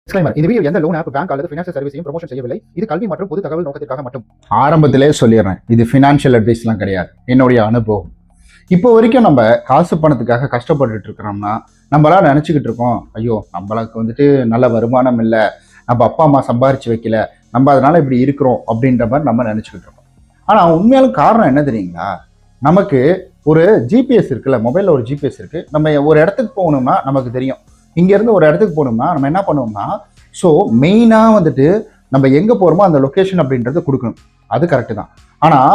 Disclaimer. இந்த video எந்த loan app, bank அல்லது ஃபினான்ஷியல் சர்வீஸையும் ப்ரமோஷன் செய்யவில்லை. இது கல்வி மற்றும் பொது தகவல் நோக்கத்திற்காக மட்டும். ஆரம்பத்திலே சொல்லிடுறேன், இது ஃபினான்ஷியல் அட்வைஸ்லாம் கிடையாது, என்னுடைய அனுபவம். இப்போ வரைக்கும் நம்ம காசு பணத்துக்காக கஷ்டப்பட்டுட்டு இருக்கிறோம்னா நம்மளாம் நினச்சிக்கிட்டு இருக்கோம், ஐயோ நம்மளுக்கு நல்ல வருமானம் இல்லை, நம்ம அப்பா அம்மா சம்பாரிச்சு வைக்கல, நம்ம அதனால இப்படி இருக்கிறோம் அப்படின்ற மாதிரி நம்ம நினச்சிக்கிட்டு இருக்கோம். ஆனால் உண்மையாலும் காரணம் என்ன தெரியுங்களா? நமக்கு ஒரு ஜிபிஎஸ் இருக்குல்ல, மொபைலில் ஒரு ஜிபிஎஸ் இருக்குது. நம்ம ஒரு இடத்துக்கு போகணும்னா நமக்கு தெரியும், இங்கேருந்து ஒரு இடத்துக்கு போகணும்னா நம்ம என்ன பண்ணுவோம்னா, ஸோ மெயினாக நம்ம எங்கே போகிறோமோ அந்த லொக்கேஷன் அப்படின்றது கொடுக்கணும். அது கரெக்டு தான். ஆனால்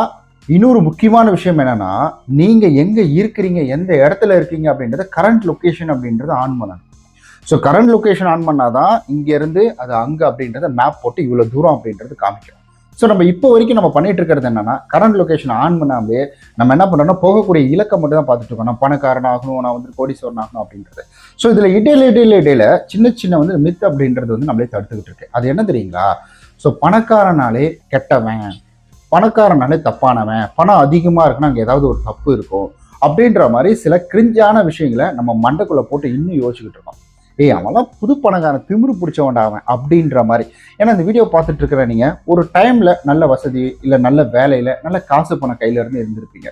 இன்னொரு முக்கியமான விஷயம் என்னன்னா, நீங்கள் எங்கே இருக்கிறீங்க, எந்த இடத்துல இருக்கீங்க அப்படின்றத கரண்ட் லொக்கேஷன் அப்படின்றத ஆன் பண்ணணும். ஸோ கரண்ட் லொக்கேஷன் ஆன் பண்ணாதான் இங்கேருந்து அது அங்கே அப்படின்றத மேப் போட்டு இவ்வளோ தூரம் அப்படின்றது காமிக்கும். ஸோ நம்ம இப்போ வரைக்கும் நம்ம பண்ணிட்டு இருக்கிறது என்னன்னா, கரண்ட் லொக்கேஷன் ஆன் பண்ணாமே நம்ம என்ன பண்ணுறோம்னா போகக்கூடிய இலக்கம் மட்டும் தான் பார்த்துட்டு இருக்கோம். நான் பணக்காரன் ஆகணும், நான் கோடீஸ்வரன் ஆகணும் அப்படின்றது. ஸோ இதில் இடையில சின்ன மித் அப்படின்றது நம்மளே தடுத்துக்கிட்டு இருக்கு. அது என்ன தெரியுங்களா? ஸோ பணக்காரனாலே கெட்டவன், பணக்காரனாலே தப்பானவன், பணம் அதிகமாக இருக்குன்னா அங்கே ஏதாவது ஒரு தப்பு இருக்கும் அப்படின்ற மாதிரி சில கிரிஞ்சான விஷயங்களை நம்ம மண்டைக்குள்ளே போட்டு இன்னும் யோசிச்சுக்கிட்டு இருக்கோம். அவன்லாம் புது பணக்காரன், திமிரு பிடிச்சவன்டாவன் அப்படின்ற மாதிரி. ஏன்னா இந்த வீடியோ பார்த்துட்டு இருக்கிற நீங்கள் ஒரு டைமில் நல்ல வசதி இல்லை நல்ல வேலையில் நல்ல காசு பணம் கையில இருந்து இருந்திருப்பீங்க.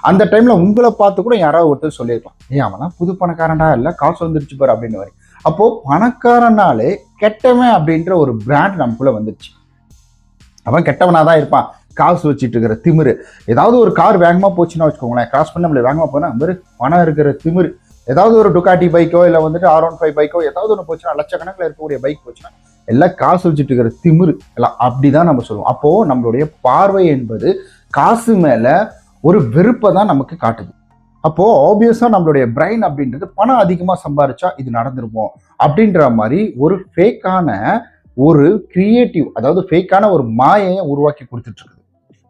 அந்த டைமில் உங்களை பார்த்து கூட யாராவது ஒருத்தர் சொல்லியிருக்கலாம், அவன்லாம் புது பணக்காரன்டா, இல்லை காசு வந்துருச்சு பாரு அப்படின்னு மாதிரி. அப்போது பணக்காரனாலே கெட்டவன் அப்படின்ற ஒரு பிராண்ட் நமக்குள்ளே வந்துருச்சு. அவன் கெட்டவனாக தான் இருப்பான், காசு வச்சுட்டு இருக்கிற திமிரு. ஏதாவது ஒரு கார் வேகமாக போச்சுன்னா வச்சுக்கோங்களேன், கிராஸ் பண்ணி நம்மளை வேகமாக போனால் வெறும் பணம் இருக்கிற திமிரு. ஏதாவது ஒரு டுகாட்டி பைக்கோ இல்லை R15 பைக்கோ ஏதாவது ஒன்று போச்சுன்னா, லட்சக்கணக்கில் இருக்கக்கூடிய பைக் போச்சுன்னா எல்லாம் காசு வச்சுட்டு இருக்கிற திமிரு எல்லாம் அப்படிதான் நம்ம சொல்லுவோம். அப்போது நம்மளுடைய பார்வை என்பது காசு மேலே ஒரு வெறுப்பை தான் நமக்கு காட்டுது. அப்போது ஆப்வியஸாக நம்மளுடைய பிரெயின் அப்படின்றது பணம் அதிகமாக சம்பாரிச்சா இது நடந்துருமோ அப்படின்ற மாதிரி ஒரு ஃபேக்கான ஒரு கிரியேட்டிவ், அதாவது ஃபேக்கான ஒரு மாயையை உருவாக்கி கொடுத்துட்டு இருக்குது.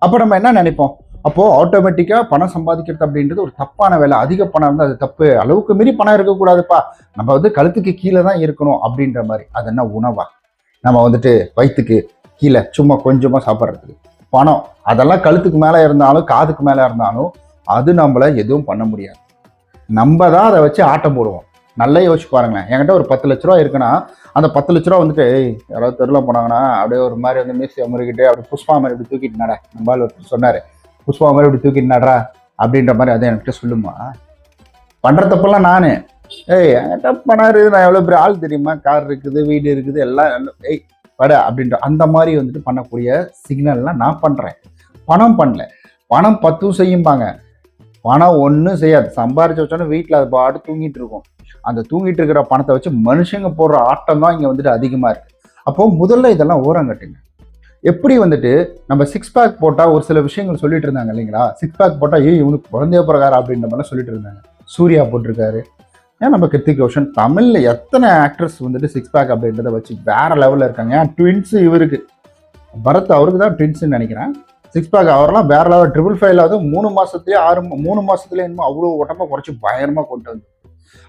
அப்போ நம்ம என்ன நினைப்போம், அப்போது ஆட்டோமேட்டிக்காக பணம் சம்பாதிக்கிறது அப்படின்றது ஒரு தப்பான வேலை, அதிக பணம் இருந்தால் அது தப்பு, அளவுக்கு மீறி பணம் இருக்கக்கூடாதுப்பா, நம்ம கழுத்துக்கு கீழே தான் இருக்கணும் அப்படின்ற மாதிரி. அது என்ன உணவா? நம்ம வயிற்றுக்கு கீழே சும்மா கொஞ்சமாக சாப்பிட்றதுக்கு பணம், அதெல்லாம் கழுத்துக்கு மேலே இருந்தாலும் காதுக்கு மேலே இருந்தாலும் அது நம்மளை எதுவும் பண்ண முடியாது. நம்ம தான் அதை வச்சு ஆட்டம் போடுவோம். நல்லா யோசிச்சு பாருங்களேன், என்கிட்ட ஒரு 10 லட்ச ரூபா இருக்குன்னா அந்த 10 லட்ச ரூபா யாராவது தெருவில் போனாங்கன்னா அப்படியே ஒரு மாதிரி மீசி அமுறிக்கிட்டு அப்படி புஷ்பா மாதிரி இப்படி தூக்கிட்டு நட, நம்மளால் ஒருத்தர் சொன்னார், புஷ்பா மாதிரி இப்படி தூக்கிட்டு நடறா அப்படின்ற மாதிரி. அதை என்கிட்ட சொல்லுமா? பண்ணுற தப்பெல்லாம் நான், என்கிட்ட பணம் இருக்குது, நான் எவ்வளோ பெரிய ஆள் தெரியுமா, கார் இருக்குது, வீடு இருக்குது, எல்லாம் பட அப்படின்ற அந்த மாதிரி பண்ணக்கூடிய சிக்னல்லாம் நான் பண்ணுறேன். பணம் பண்ணல, பணம் 10 செய்யும்பாங்க, பணம் ஒன்றும் செய்யாது. சம்பாரிச்சு வச்சோன்னா வீட்டில் அது பாட்டு தூங்கிட்டு இருக்கும். அந்த தூங்கிட்டு இருக்கிற பணத்தை வச்சு மனுஷங்க போடுற ஆட்டம் தான் இங்கே அதிகமாக இருக்குது. அப்போது முதல்ல இதெல்லாம் ஓரங்கட்டுங்க. எப்படி நம்ம 6 பேக் போட்டால் ஒரு சில விஷயங்கள் சொல்லிட்டு இருந்தாங்க இல்லைங்களா? 6 பேக் போட்டால் இவனுக்கு குழந்தைய பிரகாரம் அப்படின்ற மாதிரிலாம் சொல்லிட்டு இருந்தாங்க. சூர்யா போட்டிருக்காரு, நம்ம கிருத்திக் ரோஷன், தமிழில் எத்தனை ஆக்ட்ரஸ் 6 பேக் அப்படின்றத வச்சு வேற லெவலில் இருக்காங்க. ட்வின்ஸு இவருக்கு, பரத் அவருக்கு தான் ட்வின்ஸுன்னு நினைக்கிறேன். 6 பேக் அவரெல்லாம் வேற லெவல். 555 3 மாதத்துலேயே இன்னும் அவ்வளோ உடம்பை குறைச்சி பயங்கரமாக கொண்டு வந்து.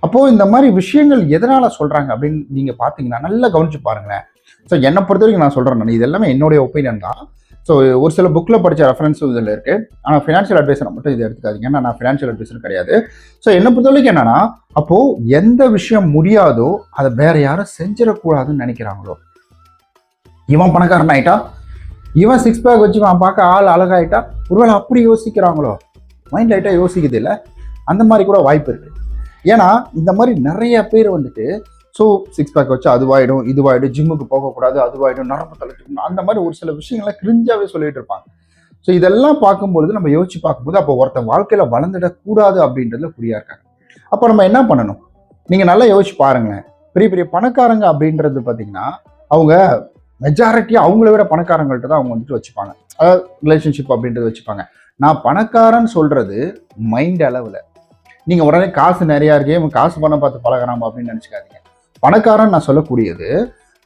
அப்போது இந்த மாதிரி விஷயங்கள் எதனால் சொல்கிறாங்க அப்படின்னு நீங்கள் பார்த்தீங்கன்னா நல்லா கவனிச்சு பாருங்களேன். ஸோ என்னை பொறுத்த வரைக்கும் நான் சொல்கிறேன், இது எல்லாமே என்னுடைய ஒப்பீனியன் தான். ஸோ ஒரு சில புக்கில் படித்த ரெஃபரன்ஸும் இதில் இருக்குது. ஆனால் ஃபினான்ஷியல் அட்வைஸரை மட்டும் இதை எடுத்துக்காதீங்க, ஏன்னா நான் ஃபினான்ஷியல் அட்வைஸர் கிடையாது. ஸோ என்னை பொறுத்த வரைக்கும் என்னன்னா, அப்போது எந்த விஷயம் முடியாதோ அதை வேற யாரும் செஞ்சிடக்கூடாதுன்னு நினைக்கிறாங்களோ, இவன் பணக்காரன் ஆகிட்டா, இவன் 6 பேக் வச்சு அவன் பார்க்க ஆள் அழகாயிட்டா, ஒருவேளை அப்படி யோசிக்கிறாங்களோ, மைண்ட் லைட்டாக யோசிக்குது இல்லை, அந்த மாதிரி கூட வாய்ப்பு இருக்குது. ஏன்னா இந்த மாதிரி நிறைய பேர் ஸோ 6 பேக் வச்சு அதுவாயிடும், இதுவாயிடும், ஜிம்முக்கு போகக்கூடாது, அதுவாயிடும், நரம்பு தளர்ச்சிக்கணும், அந்த மாதிரி ஒரு சில விஷயங்களை கிரிஞ்சாவே சொல்லிட்டு இருப்பாங்க. ஸோ இதெல்லாம் பார்க்கும்பொழுது நம்ம யோசிச்சு பார்க்கும்போது அப்போ ஒருத்தன் வாழ்க்கையில் வளர்ந்துடக்கூடாது அப்படின்றதுல புரியா இருக்காங்க. அப்போ நம்ம என்ன பண்ணணும்? நீங்கள் நல்லா யோசிச்சு பாருங்களேன். பெரிய பெரிய பணக்காரங்க அப்படின்றது பார்த்தீங்கன்னா அவங்க மெஜாரிட்டியாக அவங்கள விட பணக்காரங்கள்ட்ட தான் அவங்க வச்சுப்பாங்க, அதாவது ரிலேஷன்ஷிப் அப்படின்றது வச்சுப்பாங்க. நான் பணக்காரன்னு சொல்றது மைண்ட் அளவில். நீங்கள் உடனே காசு நிறையா இருக்கே, இவன் காசு பணம் பார்த்து பழகிறாமா அப்படின்னு நினச்சிக்காதீங்க. பணக்காரன் நான் சொல்லக்கூடியது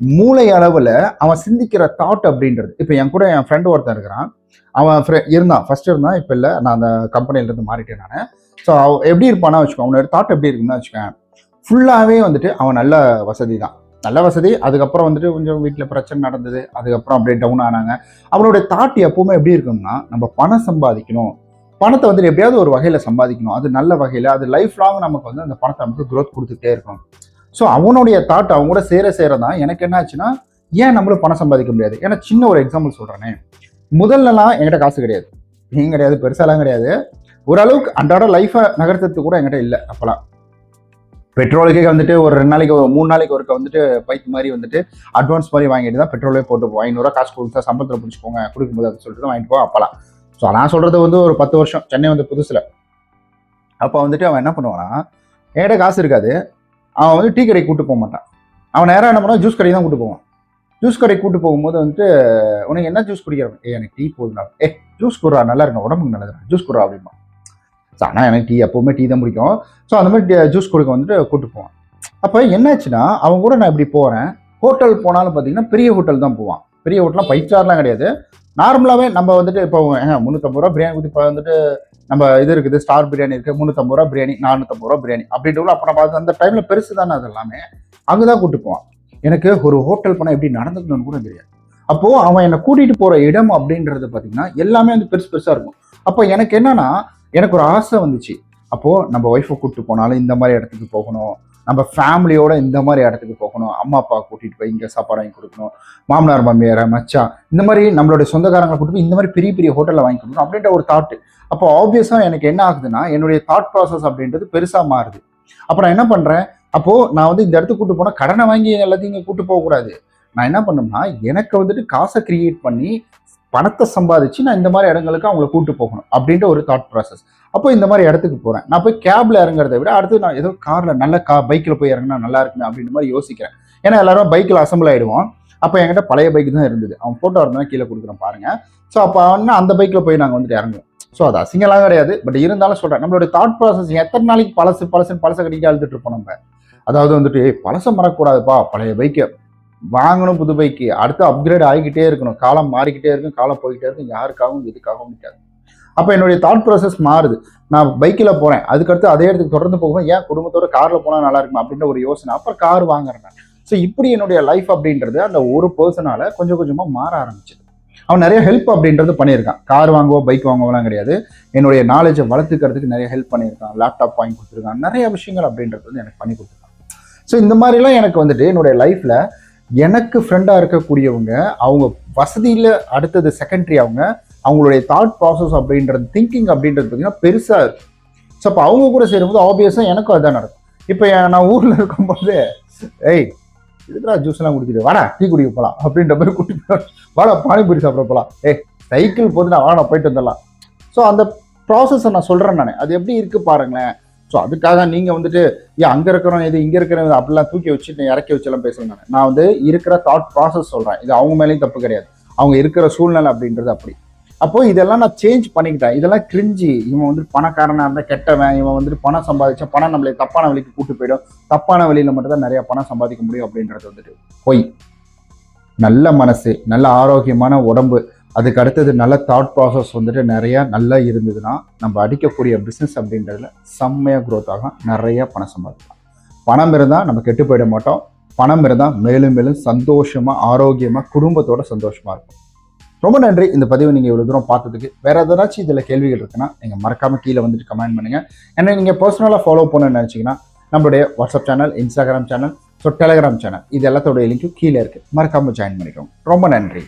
மூளை அளவில் அவன் சிந்திக்கிற தாட் அப்படின்றது. இப்போ என் கூட என் ஃப்ரெண்டு ஒருத்தன் இருக்கிறான், அவன் ஃபர்ஸ்ட் இருந்தான், இப்போ இல்லை, நான் அந்த கம்பெனிலேருந்து மாறிட்டேன் நான். ஸோ அவன் எப்படி இருப்பானா வச்சுக்கோ, அவனோட தாட் எப்படி இருக்குன்னு வச்சுக்கேன், ஃபுல்லாகவே அவன் நல்ல வசதி தான், நல்ல வசதி. அதுக்கப்புறம் கொஞ்சம் வீட்டில் பிரச்சனை நடந்தது, அதுக்கப்புறம் அப்படியே டவுன் ஆனாங்க. அவனுடைய தாட் எப்பவுமே எப்படி இருக்குன்னா, நம்ம பணம் சம்பாதிக்கணும், பணத்தை எப்படியாவது ஒரு வகையில் சம்பாதிக்கணும், அது நல்ல வகையில், அது லைஃப் லாங் நமக்கு அந்த பணத்தை நமக்கு க்ரோத் கொடுத்துட்டே இருக்கணும். ஸோ அவனுடைய தாட் அவங்க கூட சேரதான் எனக்கு என்ன ஆச்சுன்னா, ஏன் நம்மளும் பணம் சம்பாதிக்க முடியாது? ஏன்னா சின்ன ஒரு எக்ஸாம்பிள் சொல்கிறேனே, முதல்லலாம் என்கிட்ட காசு கிடையாது, நீங்க கிடையாது, பெருசாலாம் கிடையாது. ஓரளவுக்கு அன்றாட லைஃபை நகர்த்துறதுக்கு கூட என்கிட்ட இல்லை. அப்போலாம் பெட்ரோலுக்கே வந்துட்டு ஒரு 2 நாளைக்கு 3 நாளைக்கு ஒருக்க வந்துட்டு பைக் மாதிரி வந்துட்டு அட்வான்ஸ் மாதிரி வாங்கிட்டு தான் பெட்ரோலே போட்டு போவோம். 500 காசு கொடுத்தா சம்பளத்தில் பிடிச்சிக்கோங்க கொடுக்கும்போது அப்படின்னு சொல்லிட்டு தான் வாங்கிட்டு போவோம் அப்போலாம். ஸோ நான் சொல்கிறது வந்து ஒரு 10 வருஷம் சென்னை வந்து புதுசில். அப்போ வந்துட்டு அவன் என்ன பண்ணுவான்னா, என்கிட்ட காசு இருக்காது, அவன் வந்து டீ கடைக்கு கூப்பிட்டு போக மாட்டான். அவன் நேராக என்ன பண்ணுவான், ஜூஸ் கடைக்கு தான் கூப்பிட்டு போவான். ஜூஸ் கடைக்கு கூப்பிட்டு போகும்போது வந்துட்டு, உனக்கு என்ன ஜூஸ் குடிக்கிறவன்? எனக்கு டீ போதுனா. ஜூஸ் குடுறா, நல்லா இருக்கும், உடம்புக்கு நல்லது, ஜூஸ் குடுறா அப்படிமா. ஸோ ஆனால் எனக்கு எப்போவுமே டீ தான் பிடிக்கும். ஸோ அந்த மாதிரி ஜூஸ் கொடுக்க வந்துட்டு கூப்பிட்டு போவான். அப்போ என்னாச்சுன்னா, அவங்க கூட நான் இப்படி போகிறேன். ஹோட்டல் போனாலும் பார்த்தீங்கன்னா பெரிய ஹோட்டல் தான் போவான். பெரிய ஹோட்டல்லாம் 5 ஸ்டார்லாம் கிடையாது. நார்மலாகவே நம்ம வந்துட்டு இப்போ 350 ரூபா பிரியாணி ஊற்றி இப்போ வந்துட்டு நம்ம இது இருக்குது, ஸ்டார் பிரியாணி இருக்குது, 350 ரூபா பிரியாணி, 450 ரூபா பிரியாணி அப்படின்ட்டு அப்போ நம்ம அந்த டைமில் பெருசு தானே அது எல்லாமே. அங்கே தான் கூப்பிட்டு போவான். எனக்கு ஒரு ஹோட்டல் போனால் எப்படி நடந்துக்கணும்னு கூட தெரியாது. அப்போது அவன் என்னை கூட்டிகிட்டு போகிற இடம் அப்படின்றது பார்த்தீங்கன்னா எல்லாமே வந்து பெருசு பெருசாக இருக்கும். அப்போ எனக்கு என்னன்னா, எனக்கு ஒரு ஆசை வந்துச்சு. அப்போது நம்ம ஒய்ஃபை கூப்பிட்டு போனாலும் இந்த மாதிரி இடத்துக்கு போகணும், நம்ம ஃபேமிலியோட இந்த மாதிரி இடத்துக்கு போகணும், அம்மா அப்பா கூட்டிகிட்டு போய் இங்கே சாப்பாடு வாங்கி கொடுக்கணும், மாமனார் மாமியார் மச்சான் இந்த மாதிரி நம்மளுடைய சொந்தக்காரங்களை கூட்டிட்டு போய் இந்த மாதிரி பெரிய பெரிய ஹோட்டலில் வாங்கி கொடுக்கணும் அப்படின்ற ஒரு தாட்டு. அப்போ ஆப்வியஸாக எனக்கு என்ன ஆகுதுன்னா, என்னுடைய தாட் ப்ராசஸ் அப்படின்றது பெருசாக மாறுது. அப்போ நான் என்ன பண்ணுறேன், அப்போது நான் வந்து இந்த இடத்துக்கு கூப்பிட்டு போனால் கடனை வாங்கி எல்லாத்தையும் இங்கே கூப்பிட்டு போகக்கூடாது. நான் என்ன பண்ணணும்னா, எனக்கு வந்துட்டு காசை கிரியேட் பண்ணி பணத்தை சம்பாதிச்சு நான் இந்த மாதிரி இடங்களுக்கு அவங்களை கூப்பிட்டு போகணும் அப்படின்ற ஒரு தாட் ப்ராசஸ். அப்போ இந்த மாதிரி இடத்துக்கு போகிறேன். நான் போய் கேப்ல இறங்குறத விட அடுத்து நான் ஏதோ காரில் நல்ல பைக்கில் போய் இறங்கினா நல்லா இருக்குமே அப்படின்ற மாதிரி யோசிக்கிறேன். ஏன்னா எல்லாரும் பைக்கில் அசம்பிள் ஆகிடுவோம். அப்போ என்கிட்ட பழைய பைக் தான் இருந்தது. அவன் ஃபோட்டோ இருந்தால் கீழே கொடுக்குறேன் பாருங்க. ஸோ அப்போ அந்த பைக்கில் போய் நாங்கள் வந்துட்டு இறங்குவோம். ஸோ அது அசிங்கலாம் கிடையாது, பட் இருந்தாலும் சொல்கிறேன், நம்மளுடைய தாட் ப்ராசஸ் எத்தனை நாளைக்கு பழசை கட்டிட்டு அழுதுட்டு இருப்போம் நம்ம. அதாவது வந்துட்டு பழசை மறக்கக்கூடாதுப்பா, பழைய பைக்கு வாங்கணும், புது பைக்கு அடுத்து அப்கிரேட் ஆகிக்கிட்டே இருக்கணும், காலம் மாறிக்கிட்டே இருக்கும், காலம் போய்கிட்டே இருக்கும், யாருக்காகவும் எதுக்காகவும் இருக்காது. அப்போ என்னுடைய தாட் ப்ராசஸ் மாறுது. நான் பைக்கில் போகிறேன், அதுக்கடுத்து அதே இடத்துக்கு தொடர்ந்து போகும்போது ஏன் குடும்பத்தோட காரில் போனால் நல்லா இருக்குமா அப்படின்ற ஒரு யோசனை. அப்புறம் கார் வாங்குறேன். ஸோ இப்படி என்னுடைய லைஃப் அப்படின்றது அந்த ஒரு பர்சனால கொஞ்சம் கொஞ்சமாக மாற ஆரம்பிச்சது. அவன் நிறைய ஹெல்ப் அப்படின்றது பண்ணியிருக்கான். கார் வாங்குவோ பைக் வாங்குவோலாம் கிடையாது, என்னுடைய நாலேஜை வளர்த்துக்கிறதுக்கு நிறைய ஹெல்ப் பண்ணியிருக்கான். லேப்டாப் வாங்கி கொடுத்துருக்கான், நிறைய விஷயங்கள் அப்படின்றது வந்து எனக்கு பண்ணி கொடுத்துருக்கான். ஸோ இந்த மாதிரிலாம் எனக்கு வந்துட்டு என்னுடைய லைஃப்பில் எனக்கு ஃப்ரெண்டாக இருக்கக்கூடியவங்க, அவங்க வசதியில் அடுத்தது செகண்டரி, அவங்களுடைய தாட் ப்ராசஸ் அப்படின்றது, திங்கிங் அப்படின்றது பார்த்தீங்கன்னா பெருசாக இருக்கும். ஸோ அப்போ அவங்க கூட சேரும்போது ஆப்வியஸாக எனக்கும் அதுதான் நடக்கும். இப்போ நான் ஊரில் இருக்கும்போது, இதுக்குடா ஜூஸ்லாம் குடிச்சிட்டு வாடா டீ குடிக்க போகலாம் அப்படின்ற மாதிரி கூட்டிட்டு வாடா பானிபூரி சாப்பிட போகலாம், சைக்கிள் போதுனா வாடா போயிட்டு வந்துடலாம். ஸோ அந்த ப்ராசஸை நான் சொல்கிறேன் நான், அது எப்படி இருக்குது பாருங்களேன். ஸோ அதுக்காக நீங்கள் வந்துட்டு அங்கே இருக்கிறவங்க இது இங்கே இருக்கிறவங்க அப்படிலாம் தூக்கி வச்சுட்டு இறக்கி வச்செல்லாம் பேசுகிறேன். நான் வந்து இருக்கிற தாட் ப்ராசஸ் சொல்கிறேன். இது அவங்க மேலேயும் தப்பு கிடையாது, அவங்க இருக்கிற சூழ்நிலை அப்படின்றது அப்படி. அப்போ இதெல்லாம் நான் சேஞ்ச் பண்ணிக்கிட்டேன். இதெல்லாம் கிரிஞ்சி, இவன் வந்து பணக்காரனாக இருந்தால் கெட்டவன், இவன் வந்துட்டு பணம் சம்பாதிச்சா பணம் நம்மளை தப்பான வழிக்கு கூட்டு போயிடும், தப்பான வழியில் மட்டும்தான் நிறைய பணம் சம்பாதிக்க முடியும் அப்படின்றது வந்துட்டு பொய். நல்ல மனசு, நல்ல ஆரோக்கியமான உடம்பு, அதுக்கு அடுத்தது நல்ல தாட் ப்ராசஸ் வந்துட்டு நிறையா நல்லா இருந்ததுன்னா நம்ம அடிக்கக்கூடிய பிஸ்னஸ் அப்படின்றதுல செம்மையாக க்ரோத் ஆகும், நிறைய பணம் சம்பாதிக்கலாம். பணம் இருந்தால் நம்ம கெட்டு போயிட மாட்டோம். பணம் இருந்தால் மேலும் மேலும் சந்தோஷமாக ஆரோக்கியமாக குடும்பத்தோட சந்தோஷமாக இருக்கும். ரொம்ப நன்றி இந்த பதிவை நீங்கள் இவ்வளோ தூரம் பார்த்ததுக்கு. வேறு எதனாச்சும் இதில் கேள்விகள் இருக்குன்னா நீங்கள் மறக்காமல் கீழே வந்துட்டு கமெண்ட் பண்ணுங்கள். ஏன்னா நீங்கள் பர்சனலாக ஃபாலோ பண்ணணும்னு நினச்சிங்கன்னா நம்மளுடைய WhatsApp channel, Instagram channel, so Telegram channel, இது எல்லாத்தோடைய லிங்க்கும் கீழே இருக்குது, மறக்காமல் ஜாயின் பண்ணிக்கோங்க. ரொம்ப நன்றி.